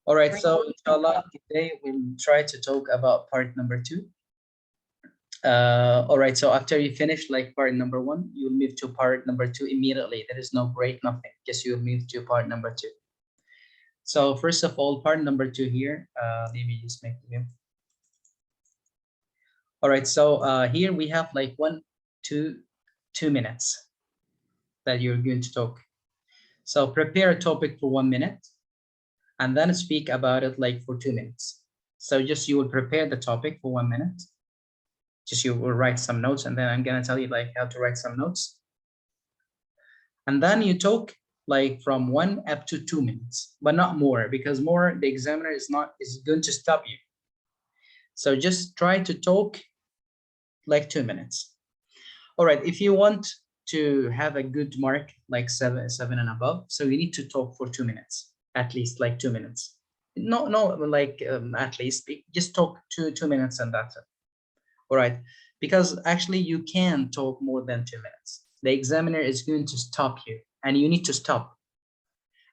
All right, so inshallah, today we'll try to talk about part number 2. All right, so after you finish like part number 1, you'll move to part number 2 immediately. There is no break, nothing. Just you'll move to part number 2. So first of all, part number 2 here. Let me just make it. All right, so here we have like 2 minutes that you're going to talk. So prepare a topic for 1 minute and then speak about it like for 2 minutes. So just you will prepare the topic for 1 minute. Just you will write some notes, and then I'm gonna tell you like how to write some notes. And then you talk like from 1 up to 2 minutes, but not more, because more the examiner is going to stop you. So just try to talk like 2 minutes. All right, if you want to have a good mark like 7 and above, so you need to talk for 2 minutes, at least like 2 minutes. No, like at least just talk 2 minutes and that's it. All right, because actually you can talk more than 2 minutes. The examiner is going to stop you and you need to stop.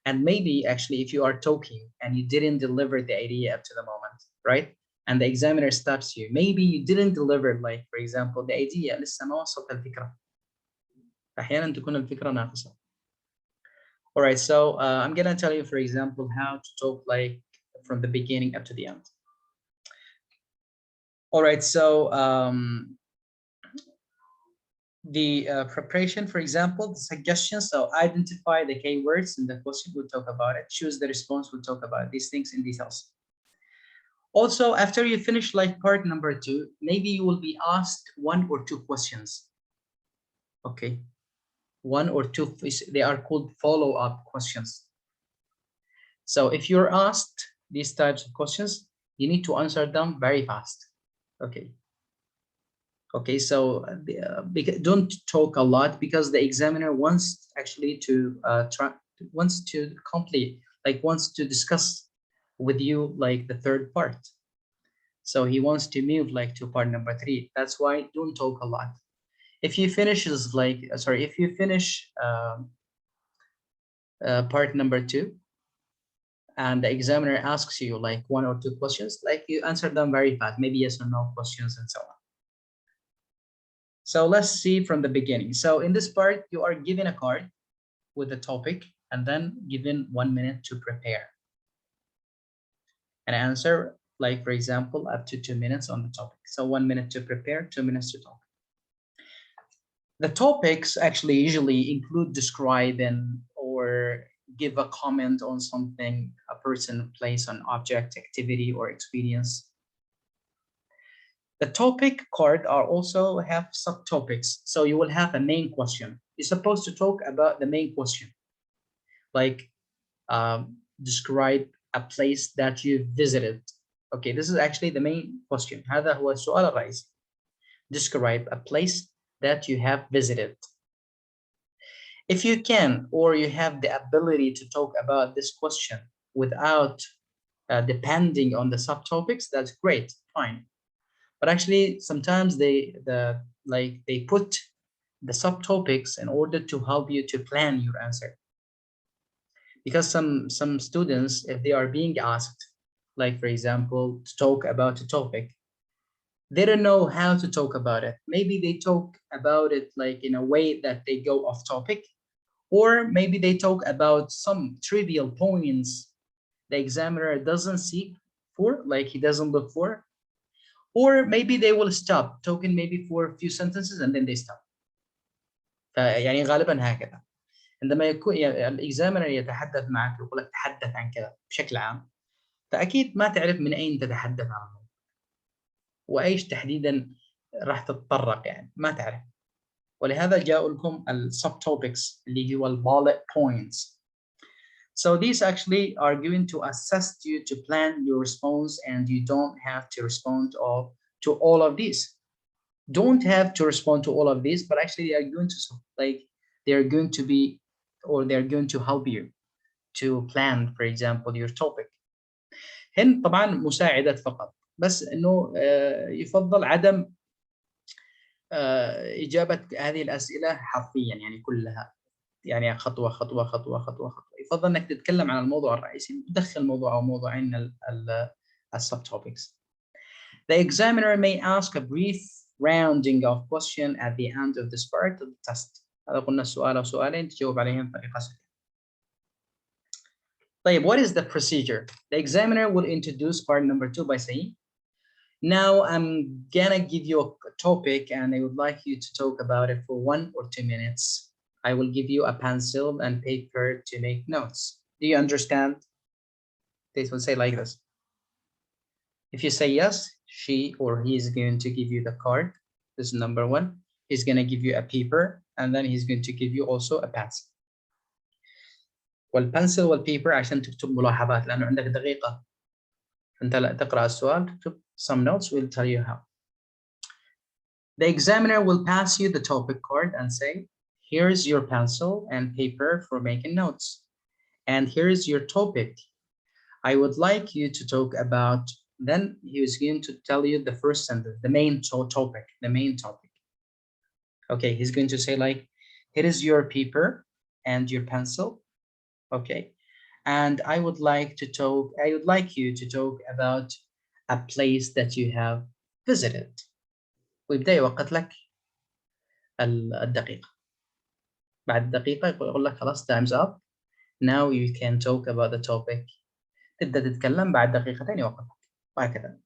And maybe actually if you are talking and you didn't deliver the idea up to the moment, right? And the examiner stops you. Maybe you didn't deliver, like for example, the idea لسه ما وصلت الفكرة. أحيانا تكون الفكرة ناقصة. All right, so I'm gonna tell you, for example, how to talk like from the beginning up to the end. All right, so the preparation, for example, the suggestions. So identify the keywords in the question, we'll talk about it. Choose the response, we'll talk about these things in details. Also, after you finish like part number 2, maybe you will be asked 1 or 2 questions. Okay, 1 or 2, they are called follow-up questions. So if you're asked these types of questions, you need to answer them very fast. Okay, so don't talk a lot, because the examiner wants actually to wants to discuss with you like the third part. So he wants to move like to part number 3. That's why don't talk a lot. If you finish part number 2 and the examiner asks you like 1 or 2 questions, like you answer them very fast, maybe yes or no questions and so on. So let's see from the beginning. So in this part, you are given a card with a topic and then given 1 minute to prepare and answer, like for example, up to 2 minutes on the topic. So 1 minute to prepare, 2 minutes to talk. The topics actually usually include describing or give a comment on something, a person, place, an object, activity, or experience. The topic card are also have subtopics. So you will have a main question. You're supposed to talk about the main question, like describe a place that you visited. Okay, this is actually the main question. هذا هو السؤال الرئيسي. Describe a place that you have visited. If you can, or you have the ability to talk about this question without depending on the subtopics, that's great, fine. But actually, sometimes they put the subtopics in order to help you to plan your answer. Because some students, if they are being asked, like for example, to talk about a topic, they don't know how to talk about it. Maybe they talk about it like in a way that they go off topic, or maybe they talk about some trivial points the examiner doesn't seek for, like he doesn't look for. Or maybe they will stop talking maybe for a few sentences and then they stop. يعني غالبا هكذا. عندما يكون الإكزامينر يتحدث معك يقول لك تحدث عن كذا بشكل عام، فأكيد ما تعرف من أين تتحدث عنه وأيش تحديدا راح تتطرق، يعني ما تعرف. ولهذا جاءوا لكم السبتوبكس اللي هو bullet points. So these actually are going to assist you to plan your response, and you don't have to respond to all of these. Don't have to respond to all of these, but actually they are going to help you to plan, for example, your topic. هن طبعا مساعدات فقط، بس انه يفضل عدم إجابة هذه الأسئلة حرفيا يعني كلها. يعني خطوة خطوة خطوة خطوة خطوة. يفضل انك تتكلم عن الموضوع الرئيسي، تدخل موضوع او موضوعين السبتوبكس. The examiner may ask a brief rounding of question at the end of this part of the test. هذا قلنا سؤال او سؤالين تجاوب عليهم بطريقة سهلة. طيب, what is the procedure? The examiner will introduce part number 2 by saying, now I'm gonna give you a topic and I would like you to talk about it for 1 or 2 minutes. I will give you a pencil and paper to make notes. Do you understand? They will say like this. If you say yes, she or he is going to give you the card. This is number 1. He's going to give you a paper and then he's going to give you also a pencil. والبنسل والبيبر عشان تكتب ملاحظات لأنه عندك دقيقة. أنت لا تقرأ السؤال تكتب some notes will tell you how. The examiner will pass you the topic card and say, here's your pencil and paper for making notes. And here's your topic. I would like you to talk about, then he is going to tell you the first sentence, the main topic, the main topic. Okay, he's going to say like, here is your paper and your pencil. Okay, and I would like you to talk about a place that you have visited. ويبدأ يوقت لك الدقيقة. بعد الدقيقة يقول لك خلاص time's up. Now you can talk about the topic. تبدأ تتكلم بعد دقيقتين يوقف لك. وهكذا.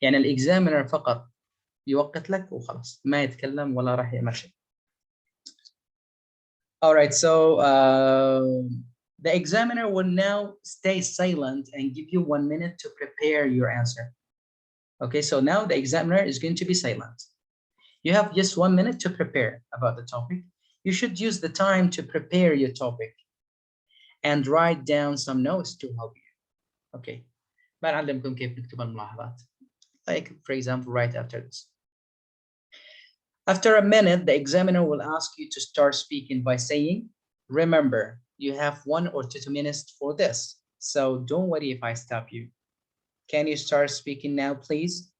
يعني الإكزامينر فقط يوقت لك وخلاص ما يتكلم ولا راح يعمل شيء. All right, so the examiner will now stay silent and give you 1 minute to prepare your answer. Okay, so now the examiner is going to be silent. You have just 1 minute to prepare about the topic. You should use the time to prepare your topic and write down some notes to help you. Okay, بعلمكم كيف نكتب الملاحظات. Like for example, right after this. After a minute, the examiner will ask you to start speaking by saying, remember, you have 1 or 2 minutes for this. So don't worry if I stop you. Can you start speaking now, please?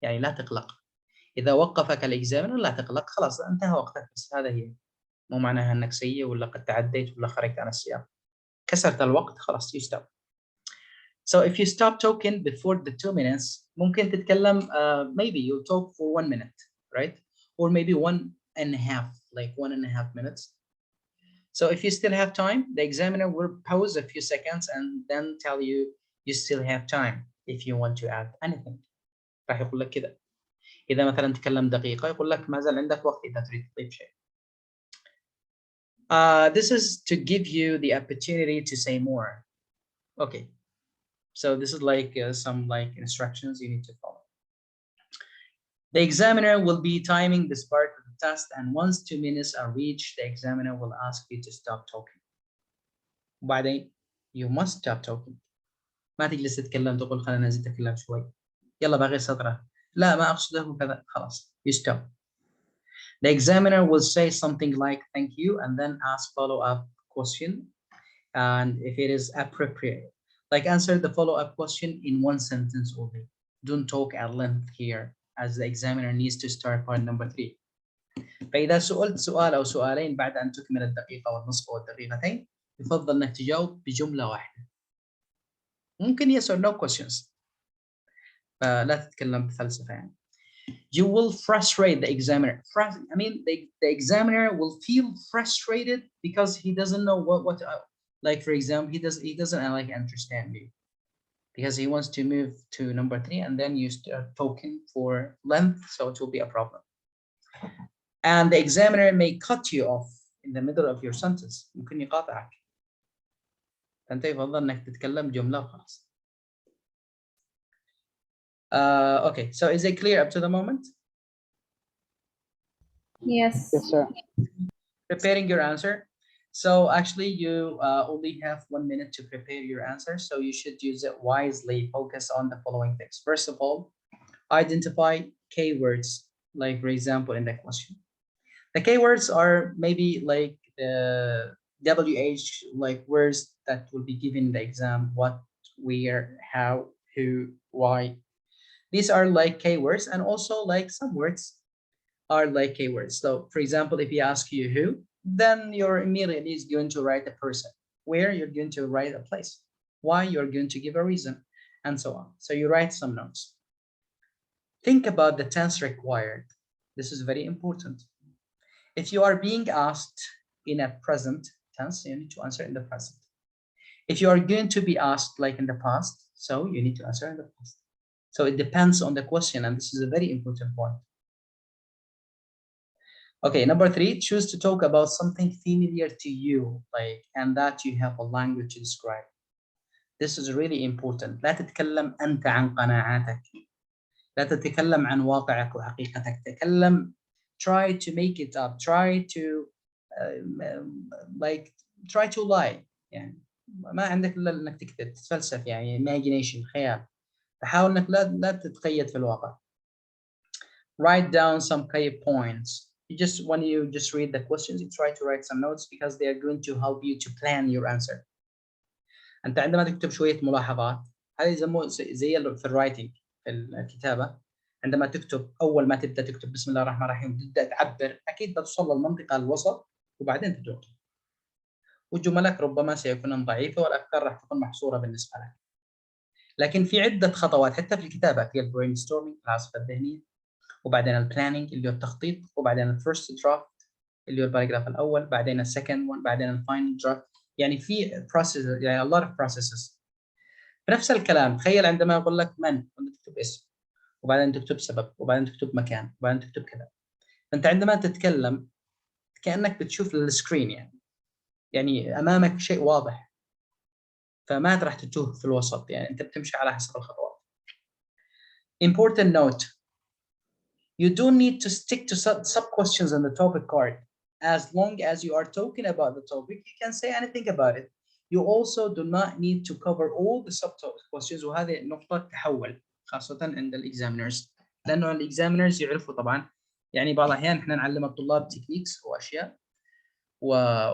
يعني لا تقلق. إذا وقفك الإكزامينر لا تقلق خلاص انتهى وقتك بس هذا هي. مو معناها أنك سيء ولا قد تعديت ولا خرجت عن السياق. كسرت الوقت خلاص you stop. So if you stop talking before the 2 minutes, ممكن تتكلم maybe you'll talk for 1 minute, right? Or maybe 1.5, like 1.5 minutes. So if you still have time, the examiner will pause a few seconds and then tell you you still have time if you want to add anything. راح يقول لك كذا. إذا مثلا تكلم دقيقة يقول لك ما زال عندك وقت إذا تريد تضيف شيء. This is to give you the opportunity to say more. Okay. So this is like some like instructions you need to follow. The examiner will be timing this part of the test, and once 2 minutes are reached, the examiner will ask you to stop talking. وبعدين you must stop talking. ما تجلس تتكلم تقول خلينا نزيد أتكلم شوي. يلا باقي سطرة. لا ما أقصده كذا خلاص. You stop. The examiner will say something like thank you and then ask follow-up question, and if it is appropriate, like answer the follow-up question in 1 sentence only. Don't talk at length here, as the examiner needs to start part number 3. فإذا سئلت سؤال أو سؤالين بعد أن تكمل الدقيقة والنصف أو الدقيقتين يفضل أنك تجاوب بجملة واحدة. ممكن yes or no questions. لا تتكلم بفلسفة يعني. You will frustrate the examiner. I mean, the examiner will feel frustrated because he doesn't know what like for example, he doesn't like understand you because he wants to move to number 3 and then you start talking for length, so it will be a problem. And the examiner may cut you off in the middle of your sentence. ممكن يقاطعك. فأنت يفضل إنك تتكلم جملة وخلاص. Okay, so is it clear up to the moment? Yes. Yes, sir. Preparing your answer. So actually you only have 1 minute to prepare your answer, so you should use it wisely. Focus on the following things. First of all, identify keywords, like for example in the question. The keywords are maybe like the WH, like words that will be given in the exam: what, where, how, who, why. These are like keywords, and also like some words are like keywords. So for example, if he asks you who, then you're immediately is going to write a person. Where, you're going to write a place. Why, you're going to give a reason, and so on. So you write some notes. Think about the tense required. This is very important. If you are being asked in a present tense, you need to answer in the present. If you are going to be asked like in the past, so you need to answer in the past. So it depends on the question, and this is a very important point. Okay, number 3, choose to talk about something familiar to you, like, and that you have a language to describe. This is really important. لا تتكلم أنت عن قناعاتك. لا تتكلم عن واقعك وحقيقتك. تكلم, try to make it up, try to like try to lie. يعني ما عندك إلا إنك تكتب، تتفلسف، يعني imagination، خيال. فحاول إنك لا تتقيد في الواقع. Write down some key points. When you just read the questions, you try to write some notes because they are going to help you to plan your answer. أنت عندما تكتب شوية ملاحظات، هذه زي في الرايتنج، في الكتابة. عندما تكتب، أول ما تبدأ تكتب بسم الله الرحمن الرحيم وتبدأ تعبر، أكيد بتوصل للمنطقة الوسط وبعدين تدور. وجملك ربما سيكون ضعيفة والأفكار راح تكون محصورة بالنسبة لك. لكن في عدة خطوات حتى في الكتابة، في البرين ستورمينج، العاصفة الذهنية، وبعدين البلاننج اللي هو التخطيط، وبعدين الفيرست درافت اللي هو الباراجراف الأول، بعدين السكند وان، بعدين الفاينل درافت. يعني في process، يعني a lot of processes. بنفس الكلام، تخيل عندما أقول لك من، وأنت تكتب اسم، وبعدين تكتب سبب، وبعدين تكتب مكان، وبعدين تكتب كذا. فأنت عندما تتكلم كأنك بتشوف السكرين، يعني أمامك شيء واضح، فما راح تتوه في الوسط، يعني أنت بتمشي على حسب الخطوات. Important note: you don't need to stick to sub questions on the topic card. As long as you are talking about the topic, you can say anything about it. You also do not need to cover all the subtopic questions. وهذه النقطة تحول خاصة عند الإكزامينرز، لأنه الإكزامينرز يعرفوا طبعا، يعني بعض الأحيان إحنا نعلم الطلاب تكنيكس وأشياء،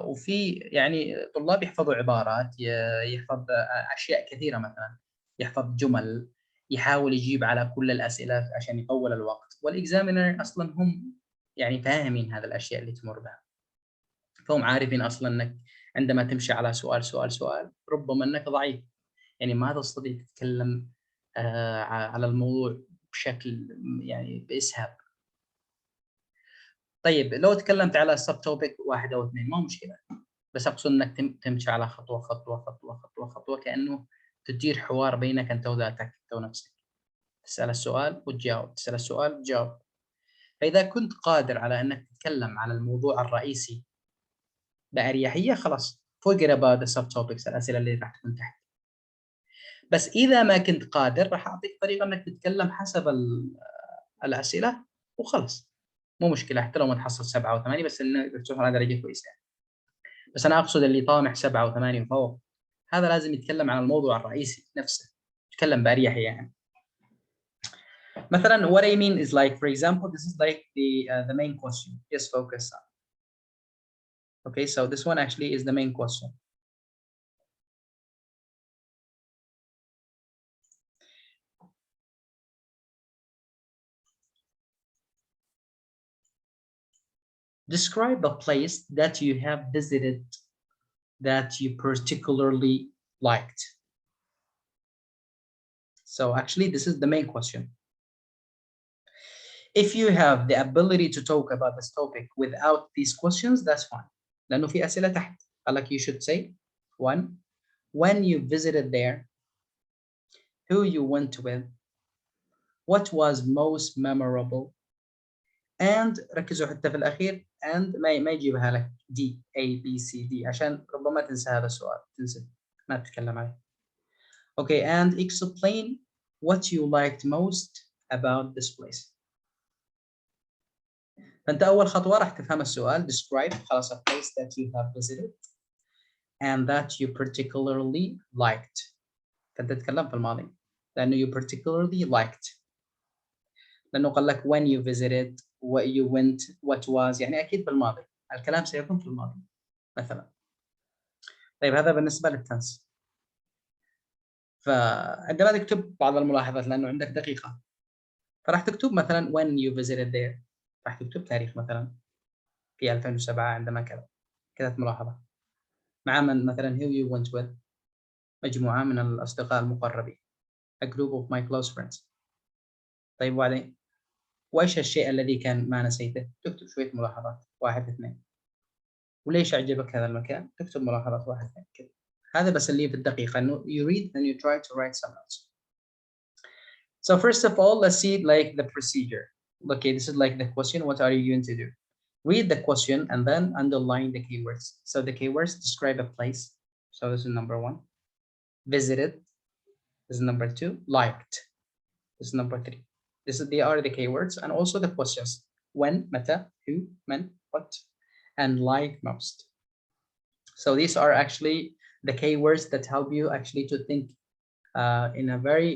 وفي يعني طلاب يحفظوا عبارات، يحفظ أشياء كثيرة، مثلا يحفظ جمل، يحاول يجيب على كل الأسئلة عشان يطول الوقت. والإكزامينر أصلا هم يعني فاهمين هذه الأشياء اللي تمر بها، فهم عارفين أصلا أنك عندما تمشي على سؤال ربما أنك ضعيف، يعني ما تستطيع تتكلم على الموضوع بشكل يعني بإسهاب. طيب لو تكلمت على سب توبيك 1 أو 2 ما مشكلة، بس أقصد أنك تمشي على خطوة خطوة خطوة خطوة خطوة، كأنه تدير حوار بينك أنت وذاتك، أنت ونفسك. تسأل السؤال وتجاوب، تسأل السؤال وتجاوب. فإذا كنت قادر على أنك تتكلم على الموضوع الرئيسي بأريحية، خلاص forget about the subtopics، الأسئلة اللي راح تكون تحت. بس إذا ما كنت قادر، راح أعطيك طريقة أنك تتكلم حسب الأسئلة وخلص، مو مشكلة، حتى لو ما تحصل 7 و8، بس إنك تحصل على درجة كويسة. بس أنا أقصد اللي طامح 7 و8 وفوق، هذا لازم يتكلم عن الموضوع الرئيسي نفسه، يتكلم بأريحية. يعني مثلا what I mean is, like, for example, this is like the main question. Just focus on. Okay, so this one actually is the main question. Describe a place that you have visited that you particularly liked. So actually this is the main question. If you have the ability to talk about this topic without these questions, that's fine. لأنه في أسئلة تحت. Like you should say, 1, when you visited there, who you went with, what was most memorable, and ركزوا حتى في الأخير and ما يجيبها لك D A B C D عشان ربما تنسى هذا السؤال، تنسى ما تتكلم عليه. Okay, and explain what you liked most about this place. فأنت أول خطوة راح تفهم السؤال. Describe، خلاص، a place that you have visited and that you particularly liked. فأنت تتكلم في الماضي لأنه you particularly liked، لأنه قال لك when you visited, what you went, what was، يعني أكيد بالماضي، الكلام سيكون في الماضي مثلا. طيب هذا بالنسبة للتنس. فعندما تكتب بعض الملاحظات، لأنه عندك دقيقة، فراح تكتب مثلا when you visited there، راح تكتب تاريخ مثلا في 2007 عندما كذا. كتبت ملاحظة. مع من مثلا who you went with، مجموعة من الأصدقاء المقربين، a group of my close friends. طيب وبعدين وإيش الشيء الذي كان ما نسيته؟ تكتب شوية ملاحظات، 1 2. وليش أعجبك هذا المكان؟ تكتب ملاحظات 1 2 كذا. هذا بس اللي في الدقيقة، إنه you read and you try to write some notes. So first of all, let's see like the procedure. Okay, this is like the question. What are you going to do? Read the question and then underline the keywords. So the keywords describe a place. So this is number 1. Visited. This is number 2. Liked. This is number 3. They are the keywords and also the questions. When, meta, who, when, what, and like most. So these are actually the keywords that help you actually to think in a very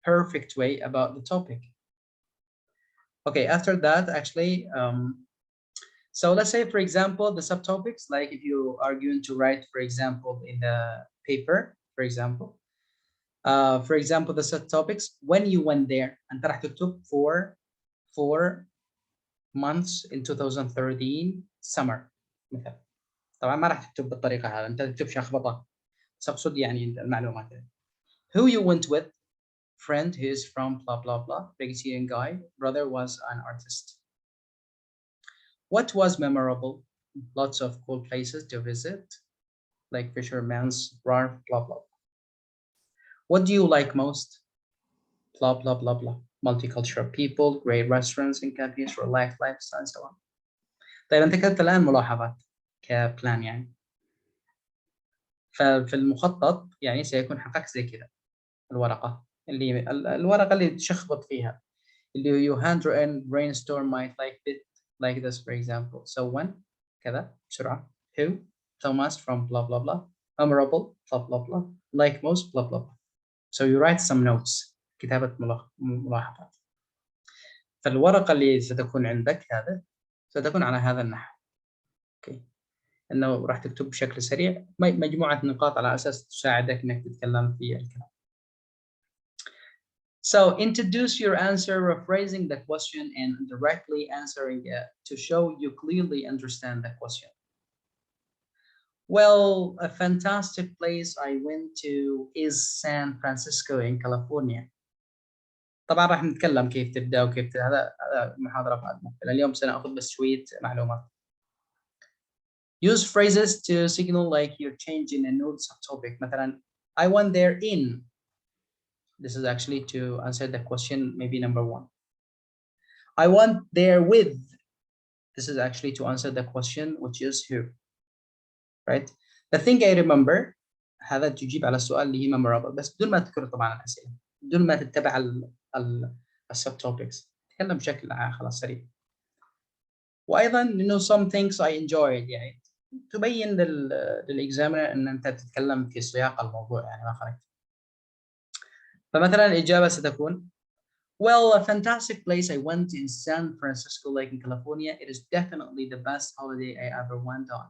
perfect way about the topic. Okay, after that, actually, so let's say, for example, the subtopics, like if you are going to write, for example, in the paper, for example, the subtopics, when you went there, أنت راح تكتب for 4 months in 2013 summer مثلا. طبعا ما راح تكتب بالطريقة هذا، أنت تكتب شخبطة، بس أقصد يعني المعلومات. Who you went with, friend who is from blah blah blah, vegetarian guy, brother was an artist. What was memorable? Lots of cool places to visit, like Fisherman's Wharf, blah blah. What do you like most? Blah blah blah blah. Multicultural people, great restaurants and cafes, relaxed lifestyle, and so on. طيب أنت كتبت الآن ملاحظات كبلان يعني. ففي المخطط يعني سيكون حقك زي كذا، الورقة اللي تشخبط فيها، اللي you handwritten brainstorm might like this for example. So when كذا بسرعة. Who? Thomas from blah blah blah. Memorable blah blah blah. Like most blah blah blah. So you write some notes. كتابة ملاحظات. فالورقة اللي ستكون عندك هذا ستكون على هذا النحو. اوكي. انه راح تكتب بشكل سريع مجموعة نقاط على اساس تساعدك انك تتكلم في الكلام. So introduce your answer, rephrasing the question and directly answering it to show you clearly understand the question. Well, a fantastic place I went to is San Francisco in California. طبعا راح نتكلم كيف تبدأ وكيف هذا محاضرة قادمة. اليوم سنأخذ بس شوية معلومات. Use phrases to signal like you're changing a new subtopic. مثلا I went there in. This is actually to answer the question, maybe number 1. I went there with. This is actually to answer the question, which is who. Right? The thing I remember هذا تجيب على السؤال اللي هي memorable بس بدون ما تذكر طبعا الأسئلة، بدون ما تتبع السبتوبكس، تتكلم بشكل خلاص سريع. وأيضا some things I enjoyed يعني تبين للإكزامينر أن أنت تتكلم في سياق الموضوع يعني ما خرجت. فمثلا الإجابة ستكون Well, a fantastic place I went in San Francisco Lake in California. It is definitely the best holiday I ever went on.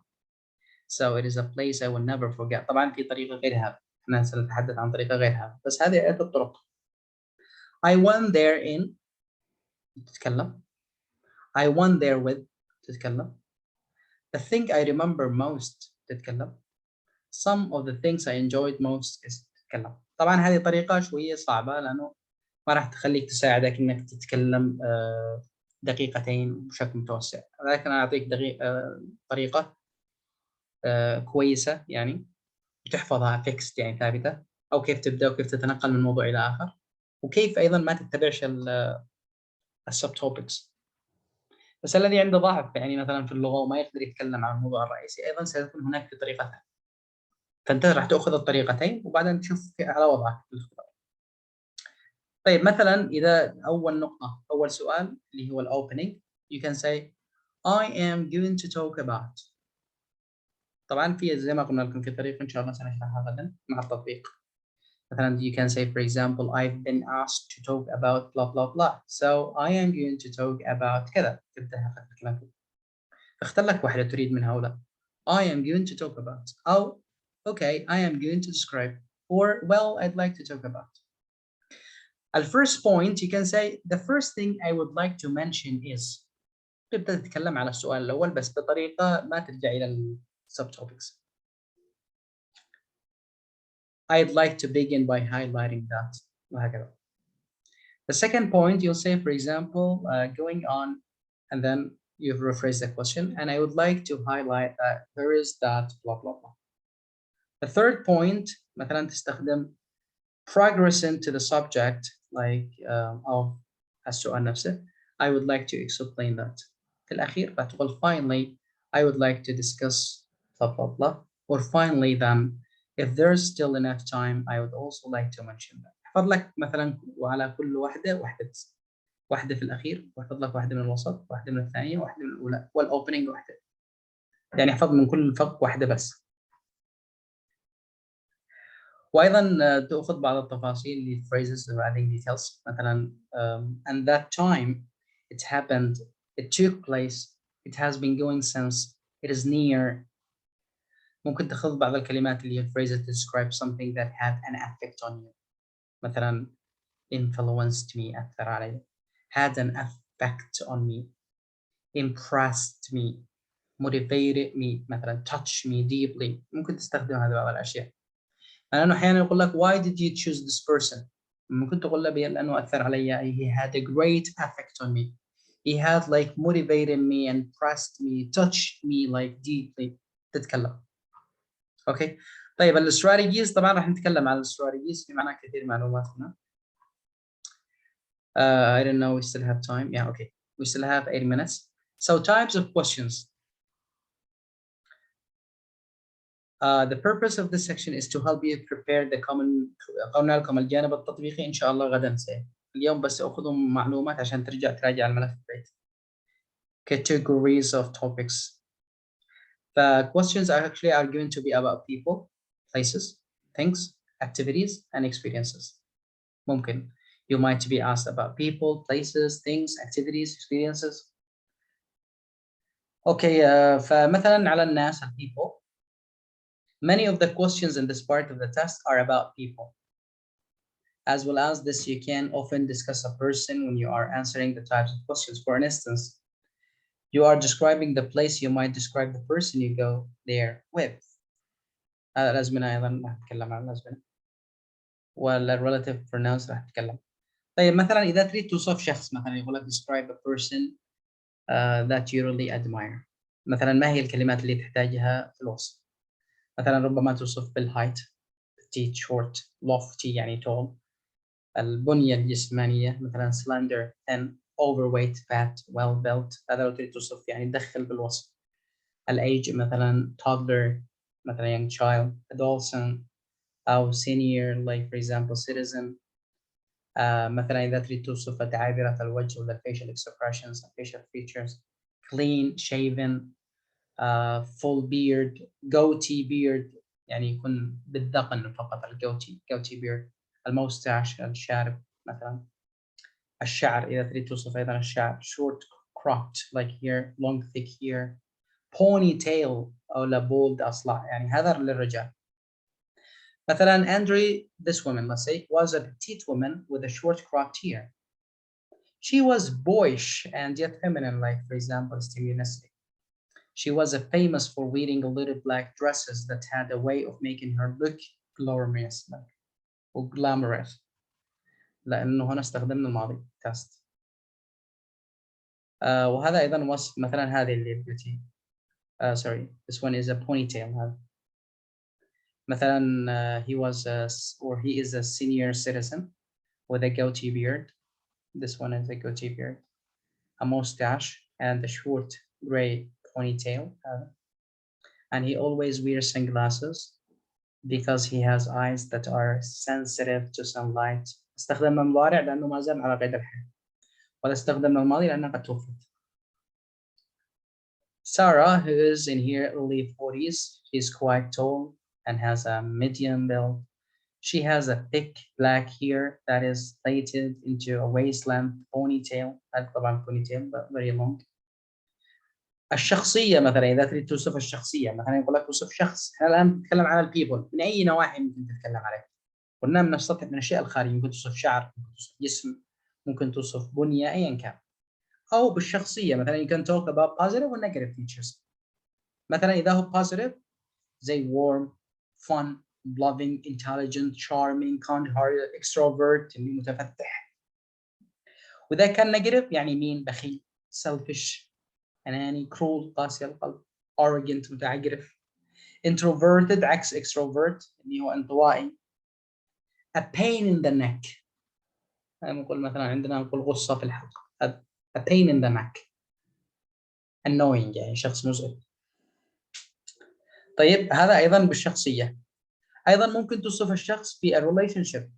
So it is a place I will never forget. طبعا في طريقة غير هذا. احنا سنتحدث عن طريقة غير هذا. بس هذه عدة طرق. I went there in تتكلم. I went there with تتكلم. The thing I remember most تتكلم. Some of the things I enjoyed most is تتكلم. طبعا هذه طريقة شوية صعبة لأنه ما راح تخليك تساعدك انك تتكلم دقيقتين بشكل متوسع، لكن انا اعطيك طريقه كويسه يعني وتحفظها فيكست يعني ثابته، او كيف تبدا وكيف تتنقل من موضوع الى اخر، وكيف ايضا ما تتبعش السب توبكس. بس الذي عنده ضعف يعني مثلا في اللغه وما يقدر يتكلم عن الموضوع الرئيسي ايضا سيكون هناك في طريقتين، فانت راح تاخذ الطريقتين وبعدين تشوف على وضعك في الاختبار. طيب مثلا إذا أول سؤال اللي هو الأوبننج you can say I am going to talk about. طبعا في زي ما قلنا لكم في طريقة إن شاء الله سنشرحها غدا مع التطبيق. مثلا you can say for example I've been asked to talk about blah blah blah so I am going to talk about كذا، تبدأ الكلام كذا. اختر لك واحدة تريد من هؤلاء. I am going to talk about أو okay I am going to describe or well I'd like to talk about. At first point, you can say, the first thing I would like to mention is. تبدأ تتكلم على السؤال الأول بس بطريقة ما ترجع إلى ال subtopics. I'd like to begin by highlighting that وهكذا. The second point, you'll say, for example, going on, and then you've rephrased the question, and I would like to highlight that there is that blah, blah, blah. The third point, مثلا تستخدم progress into the subject, like of السؤال نفسه. I would like to explain that. في الأخير بتقول finally, I would like to discuss blah, blah, blah. Or finally, then, if there's still enough time, I would also like to mention that. احفظ لك مثلا وعلى كل واحدة بس. واحدة في الأخير، واحفظ لك واحدة من الوسط، واحدة من الثانية، واحدة من الأولى، والأوبننج واحدة. يعني احفظ من كل فق واحدة بس. وأيضا تأخذ بعض التفاصيل phrases or adding details مثلا and that time it happened, it took place, it has been going since, it is near. ممكن تأخذ بعض الكلمات اللي هي phrases to describe something that had an effect on you. مثلا influenced me أثر علي, had an effect on me, impressed me, motivated me مثلا touched me deeply. ممكن تستخدم هذه بعض الأشياء. لأنه أحيانا يقول لك why did you choose this person؟ ممكن تقول له لأنه أثر علي. He had a great effect on me. He had like motivated me, impressed me, touched me like deeply. تتكلم. أوكي. طيب الاستراتيجيز طبعا راح نتكلم عن الاستراتيجيز في معنى كثير معلومات هنا. I don't know, we still have time. Yeah, okay. We still have 8 minutes. So types of questions. The purpose of this section is to help you prepare the قلنا لكم الجانب التطبيقي إن شاء الله غدا اليوم بس أخذهم معلومات عشان ترجع تراجع الملف البيت. Categories of topics. The questions actually are going to be about people, places, things, activities, and experiences. ممكن. You might be asked about people, places, things, activities, experiences. Okay, فمثلا على الناس people. Many of the questions in this part of the test are about people. As well as this, you can often discuss a person when you are answering the types of questions. For instance, you are describing the place, you might describe the person you go there with. الأزمنة أيضا راح نتكلم عن الأزمنة. والrelative pronouns راح نتكلم. طيب مثلا إذا تريد توصف شخص مثلا يقول لك describe a person that you really admire. مثلا ما هي الكلمات اللي تحتاجها في الوصف؟ مثلا ربما توصف بالهايت، petite, short, lofty يعني tall. البنية الجسمانية مثلا slender, thin, overweight, fat, well built. هذا لو تريد توصف يعني تدخل بالوصف. الage مثلا toddler مثلا young child, adolescent أو senior like for example citizen. مثلا إذا تريد توصف تعابير الوجه ولا facial expressions, facial features, clean shaven, full beard, goatee beard يعني يكون بالذقن فقط goatee beard. الموستاش الشارب مثلا. الشعر إذا تريد توصف أيضا الشعر short cropped like here, long thick here, ponytail أو لا bold أصلع يعني هذا للرجال. مثلا Andre, this woman let's say was a petite woman with a short cropped hair. She was boyish and yet feminine, like for example stimulustic. She was famous for wearing little black dresses that had a way of making her look glamorous or glamorous. لأنه هنا استخدمنا الماضي test. وهذا أيضا وصف مثلا هذه اللي beauty. Sorry, this one is a ponytail. هذا. مثلا he was he is a senior citizen with a goatee beard. This one is a goatee beard, a mustache, and a short gray ponytail. And he always wears sunglasses because he has eyes that are sensitive to sunlight. استخدمنا المضارع لأنه ما زال على قيد الحياة. ولا استخدمنا الماضي لأنها قد توفت. Sarah, who is in her early 40s, she's quite tall and has a medium build. She has a thick black hair that is plaited into a waist-length ponytail. طبعا ponytail but very long. الشخصية مثلا إذا تريد توصف الشخصية مثلا يقول لك توصف شخص. احنا الآن نتكلم عن البيبل من أي نواحي ممكن تتكلم عليه. قلنا من السطح من الأشياء الخارجية ممكن توصف شعر، ممكن توصف جسم، ممكن توصف بنية أيا كان. أو بالشخصية. مثلا you can talk about positive or negative features. مثلا إذا هو positive زي warm, fun, loving, intelligent, charming, kind-hearted, extrovert اللي متفتح. وإذا كان negative يعني مين؟ بخيل, selfish, أناني, cruel, قاسي القلب, arrogant, متعجرف, introverted عكس extrovert اللي هو انطوائي, a pain in the neck. نقول مثلا عندنا نقول غصة في الحلق, a pain in the neck, annoying يعني شخص مزعج. طيب هذا أيضا بالشخصية. أيضا ممكن توصف الشخص في a relationship.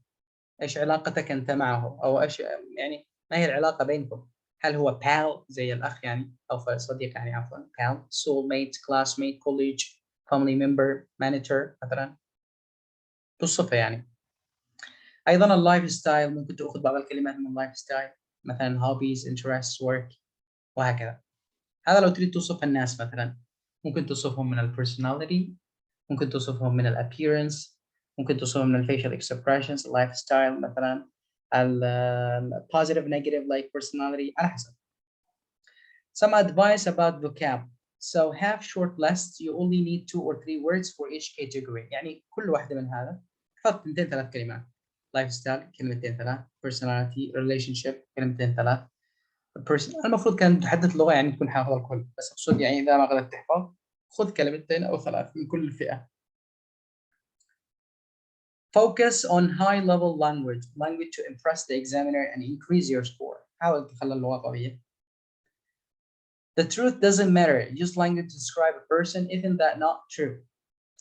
إيش علاقتك أنت معه؟ أو إيش يعني ما هي العلاقة بينكم؟ هل هو pal زي الأخ يعني أو صديق يعني عفوا pal, soulmate, classmate, colleague, family member, manager مثلا. توصفه يعني. أيضا اللايف ستايل ممكن تأخذ بعض الكلمات من اللايف ستايل مثلا hobbies, interests, work وهكذا. هذا لو تريد توصف الناس مثلا ممكن توصفهم من البرسوناليتي, ممكن توصفهم من الابييرنس, ممكن توصفهم من الفيشل اكسبريشنز, اللايف ستايل مثلا, positive negative like personality على حسب. Some advice about vocab. So have short lists. You only need 2 or 3 words for each category. يعني كل واحدة من هذا حط 2 3 كلمات. لايف ستايل كلمتين 3, personality, relationship كلمتين 3. المفروض كان تحدث لغة يعني تكون حافظ الكل, بس أقصد يعني إذا ما قدرت تحفظ خذ كلمتين أو 3 من كل فئة. Focus on high-level language to impress the examiner and increase your score. حاول تخلي اللغة قوية. The truth doesn't matter. Use language to describe a person, isn't that not true?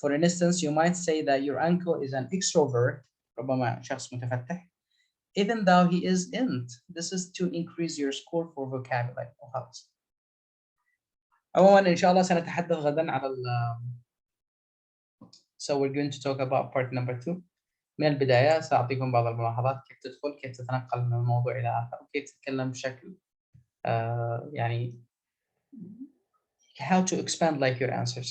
For instance, you might say that your uncle is an extrovert, ربما شخص متفتح, even though he isn't. This is to increase your score for vocabulary. وخلاص. عموما إن شاء الله سنتحدث غدا على So we're going to talk about part number 2. من البداية سأعطيكم بعض الملاحظات كيف تدخل, كيف تتنقل من الموضوع إلى آخر, وكيف تتكلم بشكل يعني how to expand like your answers.